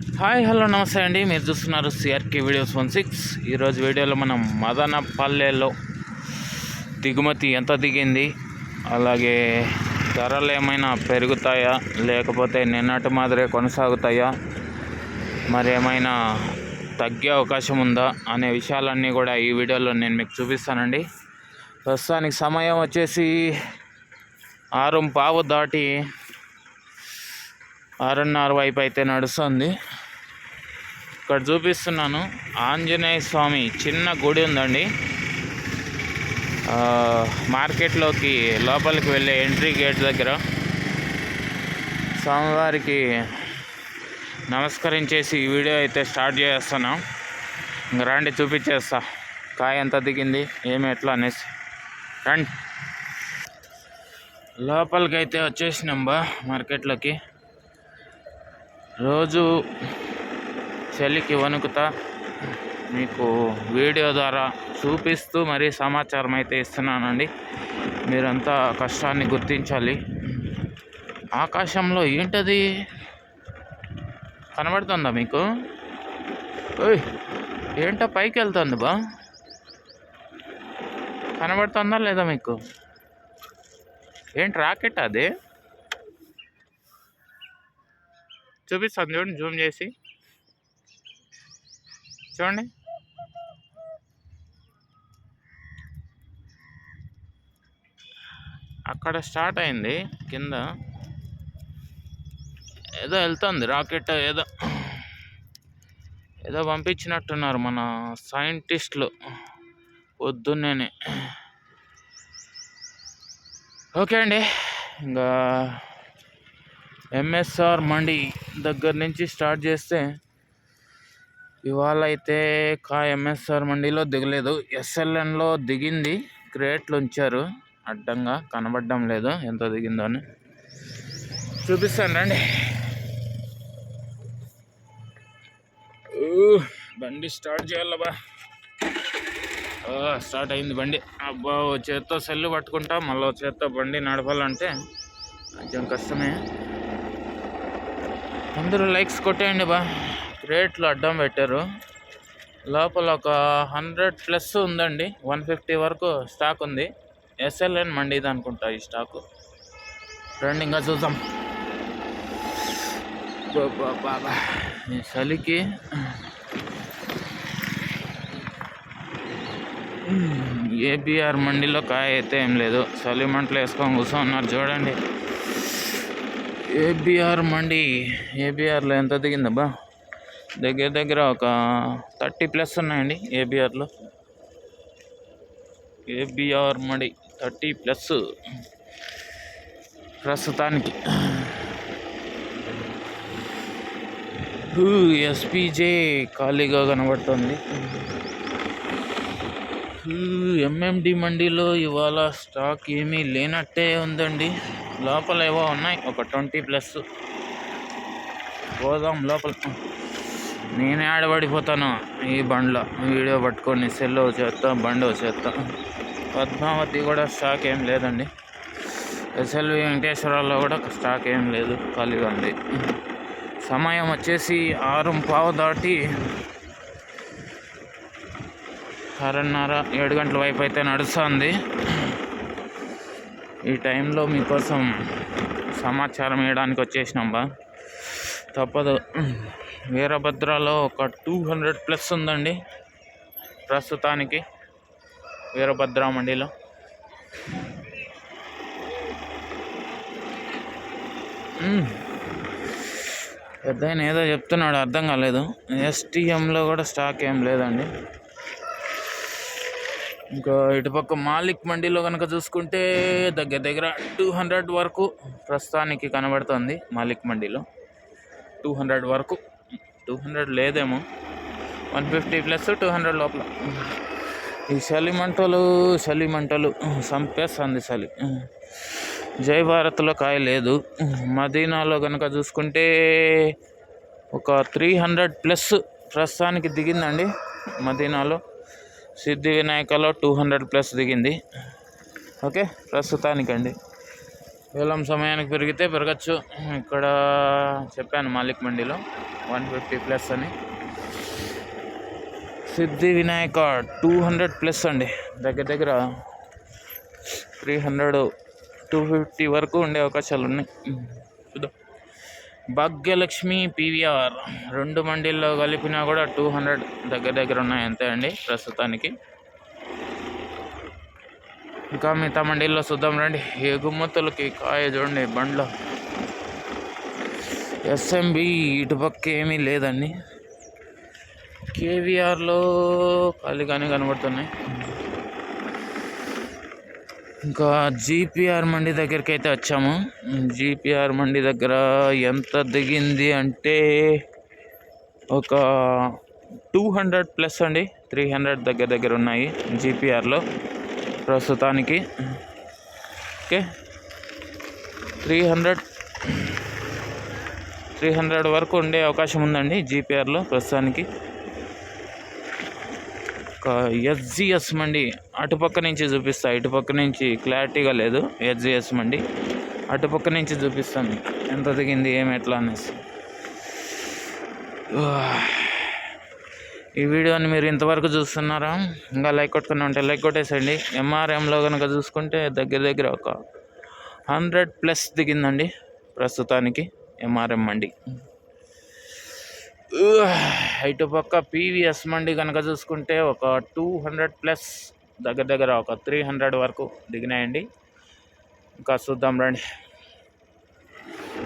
Hi hello నమస్తే అండి. మీరు చూస్తున్నారు సిఆర్కే వీడియోస్ 16. ఈరోజు వీడియోలో మనం మదనపల్లెలో దిగుమతి ఎంత దిగింది, అలాగే ధరలు ఏమైనా పెరుగుతాయా లేకపోతే నిన్నటి మాదిరే కొనసాగుతాయా, మరేమైనా తగ్గే అవకాశం ఉందా అనే విషయాలన్నీ కూడా ఈ వీడియోలో నేను మీకు చూపిస్తానండి. ప్రస్తుతానికి సమయం వచ్చేసి 6:15 దాటి 6:30 వైపు అయితే నడుస్తుంది. ఇక్కడ చూపిస్తున్నాను, ఆంజనేయ స్వామి చిన్న గుడి ఉందండి. మార్కెట్లోకి లోపలికి వెళ్ళే ఎంట్రీ గేట్ దగ్గర స్వామివారికి నమస్కరించేసి ఈ వీడియో అయితే స్టార్ట్ చేస్తున్నాం. ఇంక రండి చూపించేస్తా కాయ ఎంత దిగింది ఏమి ఎట్లా అనేసి. రండి లోపలికి అయితే వచ్చేసినాం మార్కెట్లోకి. రోజు చలికి వణుకుతా మీకు వీడియో ద్వారా చూపిస్తూ మరీ సమాచారం అయితే ఇస్తున్నానండి. మీరంతా కష్టాన్ని గుర్తించాలి. ఆకాశంలో ఏంటది కనబడుతుందా మీకు? ఏంటో పైకి వెళ్తుంది కనబడుతుందా లేదా మీకు? ఏంటి రాకెట్ అది? చూపిస్తాను చూడండి, జూమ్ చేసి చూడండి. అక్కడ స్టార్ట్ అయింది, కింద ఏదో వెళ్తుంది రాకెట్. ఏదో పంపించినట్టున్నారు మన సైంటిస్టులు పొద్దున్నే. ఓకే అండి, ఇంకా ఎంఎస్ఆర్ మండి దగ్గర నుంచి స్టార్ట్ చేస్తే ఇవాళ అయితే ఎంఎస్ఆర్ మండీలో దిగలేదు, ఎస్ఎల్ఎన్లో దిగింది. క్రేట్లు ఉంచారు అడ్డంగా, కనబడడం లేదు ఎంత దిగిందో అని. చూపిస్తాను రండి. బండి స్టార్ట్ చేయాలబ్బా. స్టార్ట్ అయింది బండి. అబ్బా, చేత్తో సెల్లు పట్టుకుంటా మళ్ళీ చేత్తో బండి నడపాలంటే కొంచెం కష్టమే. అందరూ లైక్స్ కొట్టేయండి క్రేట్లు అడ్డం పెట్టారు. లోపల ఒక 100+ ఉందండి, 150 వరకు స్టాక్ ఉంది. ఎస్ఎల్ఎన్ మండీది అనుకుంటా ఈ స్టాకు. రండి ఇంకా చూద్దాం. బాబా ఈ చలికి ఏబిఆర్ మండీలో కాయ అయితే ఏం లేదు, చలి మంటలు వేసుకొని కూర్చోన్నారు చూడండి. ఏబిఆర్ మండి, ఏబిఆర్లో ఎంత దిగిందబ్బా? దగ్గర ఒక 30+ ఉన్నాయండి ఏబిఆర్లో. ఏబిఆర్ మండి 30+ ప్రస్తుతానికి. ఎస్పీజే ఖాళీగా కనబడుతుంది. ఎంఎండి మండీలో ఇవాళ స్టాక్ ఏమీ లేనట్టే ఉందండి. లోపల ఏవో ఉన్నాయి ఒక 20+. పోదాం లోపల. నేనే ఆడబడిపోతాను ఈ బండ్లో, వీడియో పట్టుకొని సెల్లో చేస్తా, బండి చేస్తా. పద్మావతి కూడా స్టాక్ ఏం లేదండి. ఎస్ఎల్వి వెంకటేశ్వరాల్లో కూడా స్టాక్ ఏం లేదు, ఖాళీగా ఉంది. సమయం వచ్చేసి 6:15 దాటి 6:30 7 గంటల వైపు అయితే నడుస్తుంది. ఈ టైంలో మీకోసం సమాచారం ఇవ్వడానికి వచ్చేసినాం తప్పదు. వీరభద్రలో ఒక 200+ ఉందండి ప్రస్తుతానికి, వీరభద్ర మండీలో. పెద్ద ఏదో చెప్తున్నాడు, అర్థం కాలేదు. ఎస్టీఎంలో కూడా స్టాక్ ఏం లేదండి. ఇంకా ఇటుపక్క మాలిక్ మండీలో కనుక చూసుకుంటే దగ్గర 200 వరకు ప్రస్తుతానికి కనబడుతుంది. మాలిక్ మండీలో 200 వరకు, 200 లేదేమో, 150+ 200 లోపల. ఈ చలి మంటలు చంపేస్తుంది చలి. జై భారత్లో కాయ లేదు. మదీనాలో కనుక చూసుకుంటే ఒక 300+ ప్రస్తుతానికి దిగిందండి మదీనాలో. సిద్ధి వినాయకలో 200+ దిగింది. ఓకే ప్రస్తుతానికండి. వేలం సమయానికి పెరిగితే పెరగచ్చు. ఇక్కడ చెప్పాను మాలిక్ మండిలో 150+ అని. సిద్ధి వినాయక 200+ అండి. దగ్గర దగ్గర 300 250 వరకు ఉండే అవకాశాలు ఉన్నాయి. చూద్దాం. భాగ్యలక్ష్మి పీవీఆర్ 2 మండీల్లో కలిపినా కూడా 200 దగ్గర దగ్గర ఉన్నాయి అంతే అండి ప్రస్తుతానికి. ఇంకా మిగతా మండీల్లో చూద్దాం రండి. ఎగుమతులకి కాయ చూడండి బండ్లో. ఎస్ఎంబి ఇటుపక్క ఏమీ లేదండి. కేవీఆర్లో ఖాళీగానే కనబడుతున్నాయి. ఇంకా జీపీఆర్ మండి దగ్గరికి అయితే వచ్చాము. జీపీఆర్ మండి దగ్గర ఎంత దిగింది అంటే ఒక 200+ అండి. 300 దగ్గర దగ్గర ఉన్నాయి జీపీఆర్లో ప్రస్తుతానికి. ఓకే, 300 వరకు ఉండే అవకాశం ఉందండి జీపీఆర్లో ప్రస్తుతానికి. ఎస్జిఎస్ మండి అటుపక్క నుంచి చూపిస్తా, ఇటుపక్క నుంచి క్లారిటీగా లేదు. ఎస్జిఎస్ మండి అటుపక్క నుంచి చూపిస్తాను ఎంత దిగింది ఏమి ఎట్లా అనేసి. ఈ వీడియోని మీరు ఇంతవరకు చూస్తున్నారా? ఇంకా లైక్ కొట్టుకుని ఉంటే లైక్ కొట్టేసండి. ఎంఆర్ఎంలో కనుక చూసుకుంటే దగ్గర దగ్గర ఒక 100+ దిగిందండి ప్రస్తుతానికి ఎంఆర్ఎం మండి. ఇటుపక్క పీవీఎస్ మండి కనుక చూసుకుంటే ఒక 200+ దగ్గర దగ్గర ఒక 300 వరకు దిగినాయండి. ఇంకా చూద్దాం రండి.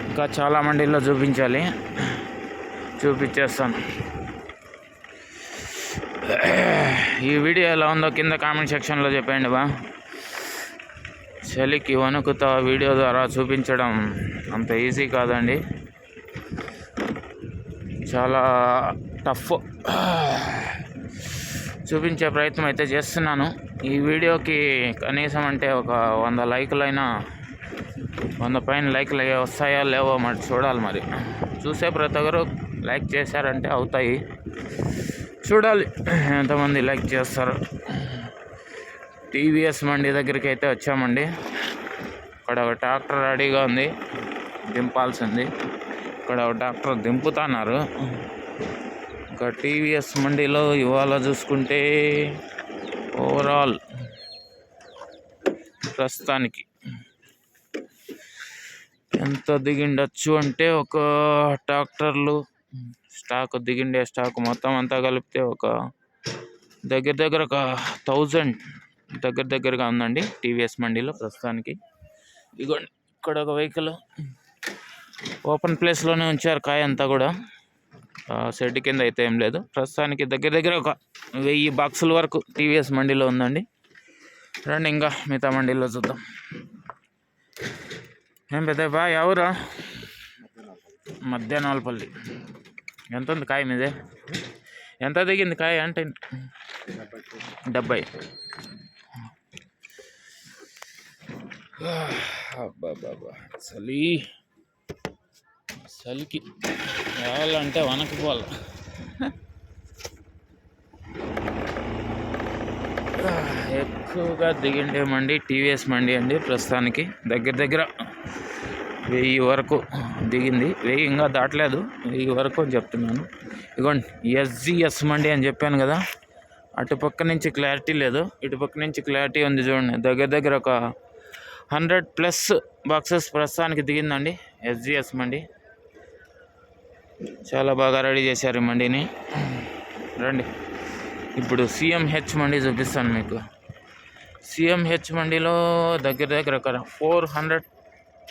ఇంకా చాలా మండీల్లో చూపించాలి, చూపించేస్తాను. ఈ వీడియో ఎలా ఉందో కింద కామెంట్ సెక్షన్లో చెప్పండి బా. చలికి వణుకుతా వీడియో ద్వారా చూపించడం అంత ఈజీ కాదండి, చాలా టఫ్. చూపించే ప్రయత్నం అయితే చేస్తున్నాను. ఈ వీడియోకి కనీసం అంటే ఒక 100 లైకులైనా 100 పైన లైక్లు వస్తాయా లేవో మరి చూడాలి. మరి చూసే ప్రతి ఒక్కరు లైక్ చేశారంటే అవుతాయి, చూడాలి ఎంతమంది లైక్ చేస్తారు. టీవీఎస్ మండి దగ్గరికి అయితే వచ్చామండి. ఇక్కడ ఒక ట్రాక్టర్ రెడీగా ఉంది, దింపాల్సింది. ఇక్కడ ఒక ట్రాక్టర్ దింపుతున్నారు. ఇంకా టీవీఎస్ మండీలో ఇవాళ చూసుకుంటే ఓవరాల్ ప్రస్తుతానికి ఎంత దిగిండొచ్చు అంటే ఒక ట్రాక్టర్లు స్టాక్ దిగిండే స్టాక్ మొత్తం అంతా కలిపితే ఒక దగ్గర దగ్గర ఒక 1000 దగ్గర దగ్గరగా ఉందండి టీవీఎస్ మండీలో ప్రస్తుతానికి. ఇదిగోండి ఇక్కడ ఒక వెహికల్ ఓపెన్ ప్లేస్లోనే ఉంచారు కాయ అంతా కూడా, షెడ్ కింద అయితే ఏం లేదు. ప్రస్తుతానికి దగ్గర దగ్గర ఒక 1000 బాక్సుల వరకు టీవీఎస్ మండీలో ఉందండి. రండి ఇంకా మిగతా మండీలో చూద్దాం. ఏం పెద్ద బా ఎవరా? మధ్యాహ్నాలపల్లి. ఎంత ఉంది కాయ మీదే? ఎంత దిగింది కాయ అంటే? 70. అబ్బాబాబా చలికి రావాలంటే వనకపోవాలి. ఎక్కువగా దిగిండే మండి టీవీఎస్ మండి అండి ప్రస్తుతానికి. దగ్గర దగ్గర 1000 వరకు దిగింది. 1000 ఇంకా దాటలేదు, 1000 వరకు అని చెప్తున్నాను. ఇదిగోండి ఎస్జిఎస్ మండి అని చెప్పాను కదా, అటుపక్క నుంచి క్లారిటీ లేదు, ఇటుపక్క నుంచి క్లారిటీ ఉంది చూడండి. దగ్గర దగ్గర ఒక 100+ బాక్సెస్ ప్రస్తుతానికి దిగిందండి ఎస్జిఎస్ మండి. చాలా బాగా రెడీ చేశారు ఈ మండిని. రండి ఇప్పుడు సిఎంహెచ్ మండి చూపిస్తాను మీకు. సిఎంహెచ్ మండిలో దగ్గర దగ్గర ఒక 400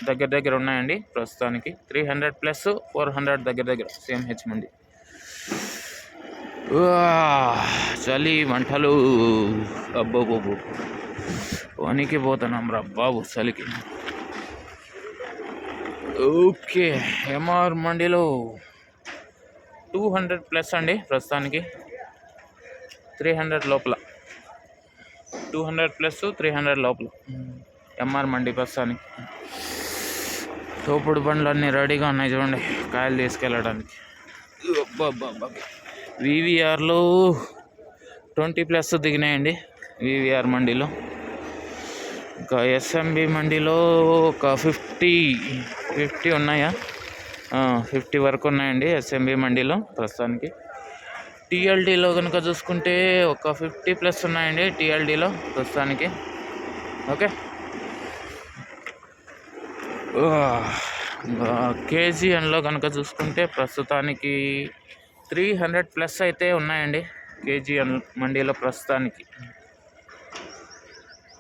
దగ్గర దగ్గర ఉన్నాయండి ప్రస్తుతానికి. 300+ 400 దగ్గర దగ్గర సిఎంహెచ్ మండి. చలి మంటలు అబ్బోబోబు వనికి పోతున్నాం రా బాబు చలికి. ఓకే, ఎంఆర్ మండిలో 200+ అండి ప్రస్తుతానికి. 300 లోపల, 200+ 300 లోపల ఎంఆర్ మండి ప్రస్తుతానికి. తోపుడు బండ్లు అన్నీ రెడీగా ఉన్నాయి చూడండి కాయలు తీసుకెళ్ళడానికి. వివిఆర్లో 20+ దిగినాయండి వివిఆర్ మండీలో. ఇంకా ఎస్ఎంబి మండిలో ఒక 50 ఉన్నాయా, 50 వరకు ఉన్నాయండి ఎస్ఎంబి మండిలో ప్రస్తుతానికి. టీఎల్డీలో కనుక చూసుకుంటే ఒక 50+ ఉన్నాయండి టీఎల్డీలో ప్రస్తుతానికి. ఓకే, కేజీఎన్లో కనుక చూసుకుంటే ప్రస్తుతానికి 300+ అయితే ఉన్నాయండి కేజీఎన్ మండీలో ప్రస్తుతానికి.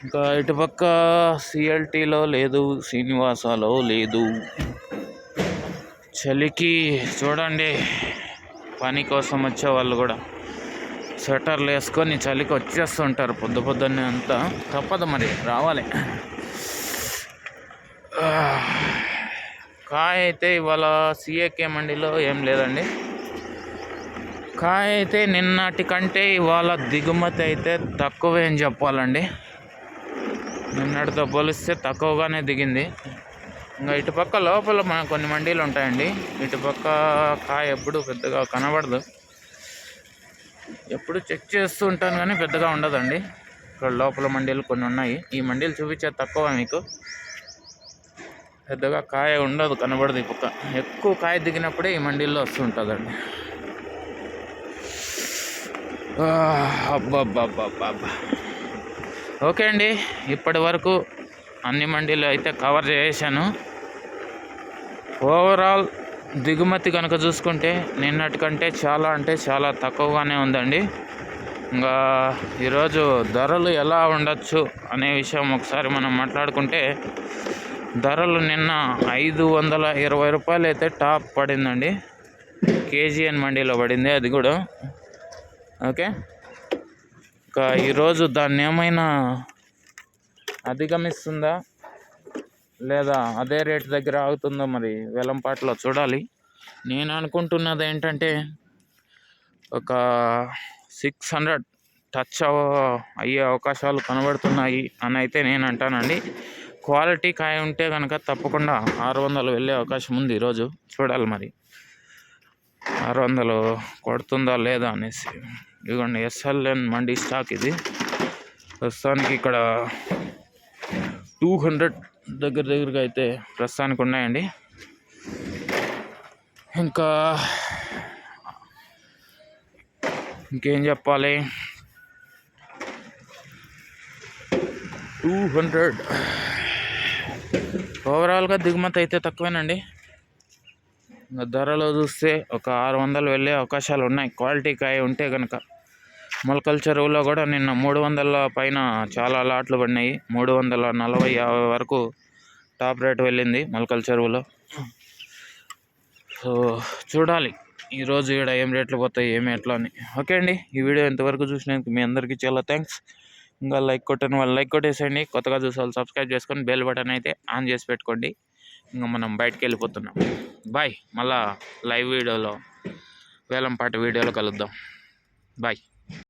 ఇంకా ఇటుపక్క సిఎల్టీలో లేదు, శ్రీనివాసాలో లేదు. చలికి చూడండి, పని కోసం వచ్చే వాళ్ళు కూడా స్వెటర్లు వేసుకొని చలికి వచ్చేస్తుంటారు పొద్దున్నే అంతా. తప్పదు మరి, రావాలి. కాయ అయితే ఇవాళ సిఏకే మండీలో ఏం లేదండి. కాయ అయితే నిన్నటి కంటే ఇవాళ దిగుమతి అయితే తక్కువే అని చెప్పాలండి. నిన్నటితో పోలిస్తే తక్కువగానే దిగింది. ఇంకా ఇటుపక్క లోపల కొన్ని మండీలు ఉంటాయండి. ఇటుపక్క కాయ ఎప్పుడు పెద్దగా కనబడదు, ఎప్పుడు చెక్ చేస్తూ ఉంటాను కానీ పెద్దగా ఉండదండి. ఇక్కడ లోపల మండీలు కొన్ని ఉన్నాయి. ఈ మండీలు చూపించేది తక్కువ, మీకు పెద్దగా కాయ ఉండదు, కనబడదు. ఈ పక్క ఎక్కువ కాయ దిగినప్పుడే ఈ మండీల్లో వస్తుంటుందండి. అబ్బబ్బబ్బబ్బా. ఓకే అండి, ఇప్పటి వరకు అన్ని మండీలు అయితే కవర్ చేశాను. ఓవరాల్ దిగుమతి కనుక చూసుకుంటే నిన్నటి కంటే చాలా అంటే చాలా తక్కువగానే ఉందండి. ఇంకా ఈరోజు ధరలు ఎలా ఉండొచ్చు అనే విషయం ఒకసారి మనం మాట్లాడుకుంటే, ధరలు నిన్న 520 రూపాయలు అయితే టాప్ పడిందండి. కేజీఎన్ మండీలో పడింది అది కూడా. ఓకే, ఇంకా ఈరోజు దాన్ని ఏమైనా అధిగమిస్తుందా లేదా అదే రేట్ దగ్గర ఆగుతుందో మరి వేలంపాటలో చూడాలి. నేను అనుకుంటున్నది ఏంటంటే ఒక 600 టచ్ అయ్యే అవకాశాలు కనబడుతున్నాయి అని అయితే నేను అంటానండి. క్వాలిటీ కాయ ఉంటే కనుక తప్పకుండా 600 వెళ్ళే అవకాశం ఉంది ఈరోజు. చూడాలి మరి 600 కొడుతుందా లేదా అనేసి. ఇదిగోండి ఎస్ఎల్ఎన్ మండీ స్టాక్ ఇది. ప్రస్తుతానికి ఇక్కడ 200 దగ్గరగా అయితే ప్రస్తుతానికి ఉన్నాయండి. ఇంకేం చెప్పాలి, 200 ఓవరాల్గా దిగుమతి అయితే తక్కువేనండి. ఇంకా ధరలో చూస్తే ఒక 600 వెళ్ళే అవకాశాలు ఉన్నాయి క్వాలిటీ కాయ ఉంటే కనుక. మొలకల చెరువులో కూడా నిన్న 300 పైన చాలా లాట్లు పడినాయి. 340-50 వరకు టాప్ రేట్ వెళ్ళింది మొలకల చెరువులో. సో చూడాలి ఈరోజు ఇక్కడ ఏం రేట్లు పోతాయి, ఏమి ఎట్లా అని. ఓకే అండి, ఈ వీడియో ఇంతవరకు చూసినందుకు మీ అందరికీ చాలా థ్యాంక్స్. ఇంకా లైక్ కొట్టని వాళ్ళు లైక్ కొట్టేసేయండి. కొత్తగా చూసే వాళ్ళు సబ్స్క్రైబ్ చేసుకొని బెల్ బటన్ అయితే ఆన్ చేసి పెట్టుకోండి. ఇంకా మనం బయటికి వెళ్ళిపోతున్నాం. బాయ్, మళ్ళా లైవ్ వీడియోలో వేలంపాట వీడియోలో కలుద్దాం. బాయ్.